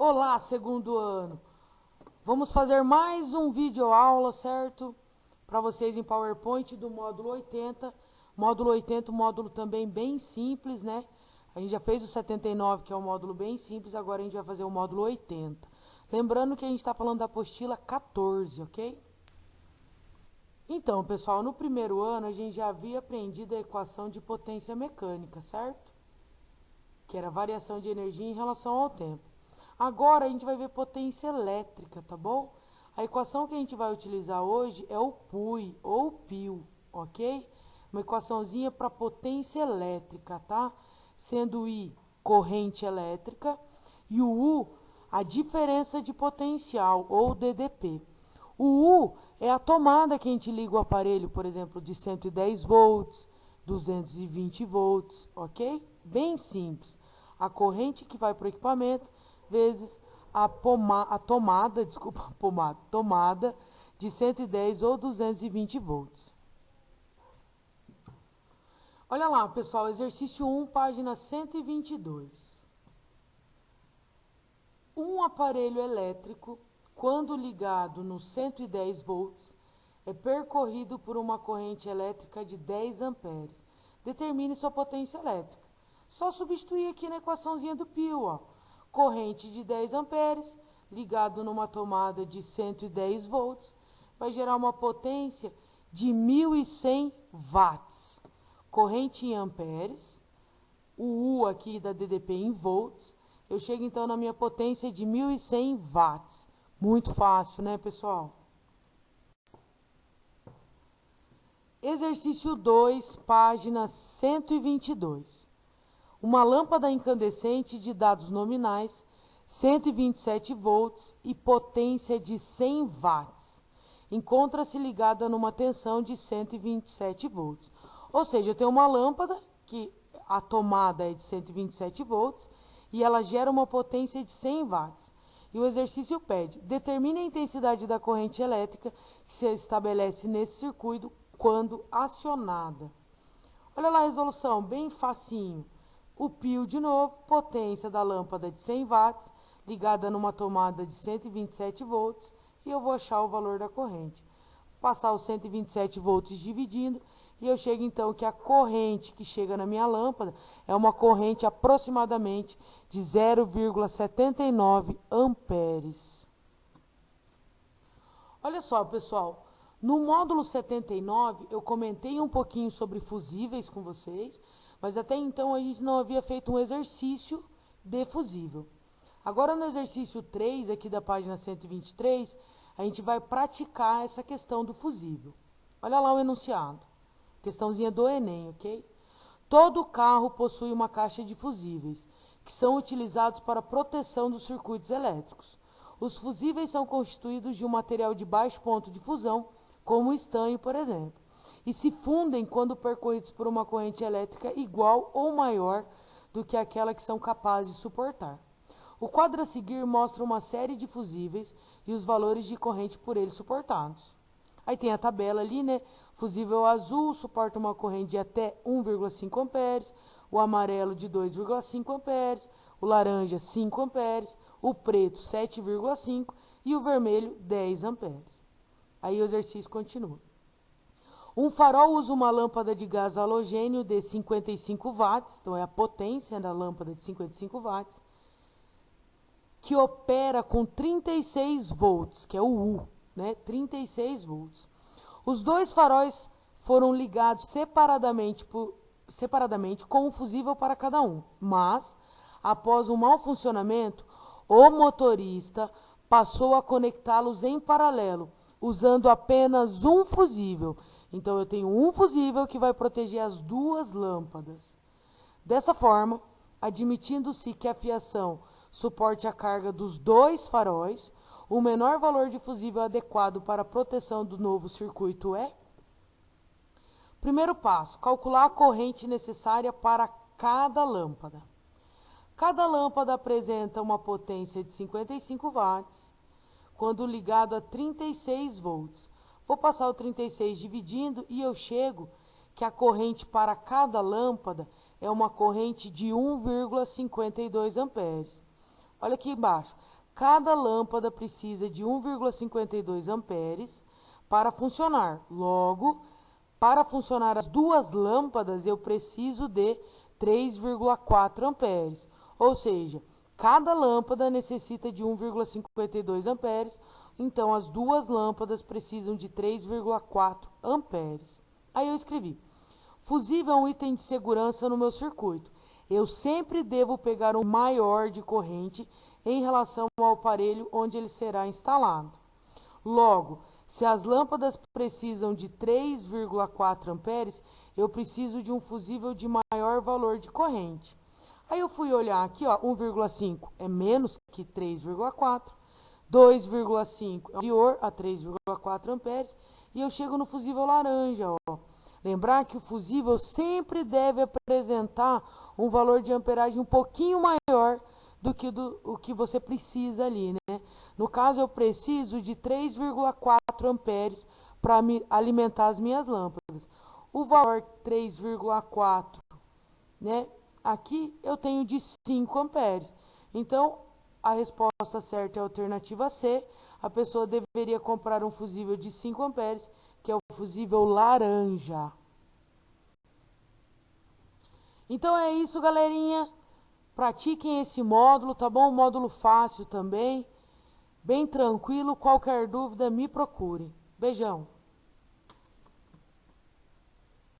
Olá, segundo ano! Vamos fazer mais um vídeo aula, certo? Para vocês em PowerPoint do módulo 80. Módulo 80, um módulo também bem simples, né? A gente já fez o 79, que é um módulo bem simples, agora a gente vai fazer o módulo 80. Lembrando que a gente está falando da apostila 14, ok? Então, pessoal, no primeiro ano a gente já havia aprendido a equação de potência mecânica, certo? Que era a variação de energia em relação ao tempo. Agora a gente vai ver potência elétrica, tá bom? A equação que a gente vai utilizar hoje é o PUI ou PIO, ok? Uma equaçãozinha para potência elétrica, tá? Sendo o I corrente elétrica e o U a diferença de potencial ou DDP. O U é a tomada que a gente liga o aparelho, por exemplo, de 110 volts, 220 volts, ok? Bem simples. A corrente que vai para o equipamento vezes a tomada de 110 ou 220 volts. Olha lá, pessoal, exercício 1, página 122. Um aparelho elétrico, quando ligado nos 110 volts, é percorrido por uma corrente elétrica de 10 amperes. Determine sua potência elétrica. Só substituir aqui na equaçãozinha do PIO, ó. Corrente de 10 amperes, ligado numa tomada de 110 volts, vai gerar uma potência de 1.100 watts. Corrente em amperes, o U aqui da DDP em volts, eu chego então na minha potência de 1.100 watts. Muito fácil, né, pessoal? Exercício 2, página 122. Uma lâmpada incandescente de dados nominais, 127 volts e potência de 100 watts. Encontra-se ligada numa tensão de 127 volts. Ou seja, eu tenho uma lâmpada que a tomada é de 127 volts e ela gera uma potência de 100 watts. E o exercício pede: determine a intensidade da corrente elétrica que se estabelece nesse circuito quando acionada. Olha lá a resolução, bem facinho. O PIO de novo, potência da lâmpada de 100 watts, ligada numa tomada de 127 volts, e eu vou achar o valor da corrente. Vou passar os 127 volts dividindo, e eu chego então que a corrente que chega na minha lâmpada é uma corrente aproximadamente de 0,79 amperes. Olha só, pessoal, no módulo 79 eu comentei um pouquinho sobre fusíveis com vocês, mas até então a gente não havia feito um exercício de fusível. Agora no exercício 3, aqui da página 123, a gente vai praticar essa questão do fusível. Olha lá o enunciado. Questãozinha do Enem, ok? Todo carro possui uma caixa de fusíveis, que são utilizados para proteção dos circuitos elétricos. Os fusíveis são constituídos de um material de baixo ponto de fusão, como o estanho, por exemplo, e se fundem quando percorridos por uma corrente elétrica igual ou maior do que aquela que são capazes de suportar. O quadro a seguir mostra uma série de fusíveis e os valores de corrente por eles suportados. Aí tem a tabela ali, né? Fusível azul suporta uma corrente de até 1,5 amperes, o amarelo de 2,5 amperes, o laranja 5 amperes, o preto 7,5 e o vermelho 10 amperes. Aí o exercício continua. Um farol usa uma lâmpada de gás halogênio de 55 watts, então é a potência da lâmpada de 55 watts, que opera com 36 volts, que é o U, né? 36 volts. Os dois faróis foram ligados separadamente com um fusível para cada um, mas, após um mau funcionamento, o motorista passou a conectá-los em paralelo, usando apenas um fusível. Então, eu tenho um fusível que vai proteger as duas lâmpadas. Dessa forma, admitindo-se que a fiação suporte a carga dos dois faróis, o menor valor de fusível adequado para a proteção do novo circuito é... Primeiro passo, calcular a corrente necessária para cada lâmpada. Cada lâmpada apresenta uma potência de 55 watts, quando ligado a 36 volts. Vou passar o 36 dividindo e eu chego que a corrente para cada lâmpada é uma corrente de 1,52 amperes. Olha aqui embaixo. Cada lâmpada precisa de 1,52 amperes para funcionar. Logo, para funcionar as duas lâmpadas, eu preciso de 3,4 amperes. Ou seja, cada lâmpada necessita de 1,52 amperes, então as duas lâmpadas precisam de 3,4 amperes. Aí eu escrevi: fusível é um item de segurança no meu circuito. Eu sempre devo pegar um maior de corrente em relação ao aparelho onde ele será instalado. Logo, se as lâmpadas precisam de 3,4 amperes, eu preciso de um fusível de maior valor de corrente. Aí eu fui olhar aqui, ó, 1,5 é menos que 3,4, 2,5 é inferior a 3,4 amperes, e eu chego no fusível laranja, ó. Lembrar que o fusível sempre deve apresentar um valor de amperagem um pouquinho maior do que você precisa ali, né? No caso, eu preciso de 3,4 amperes para alimentar as minhas lâmpadas. O valor 3,4, né? Aqui eu tenho de 5 amperes. Então, a resposta certa é a alternativa C. A pessoa deveria comprar um fusível de 5 amperes, que é o fusível laranja. Então é isso, galerinha. Pratiquem esse módulo, tá bom? Módulo fácil também, bem tranquilo. Qualquer dúvida, me procure. Beijão.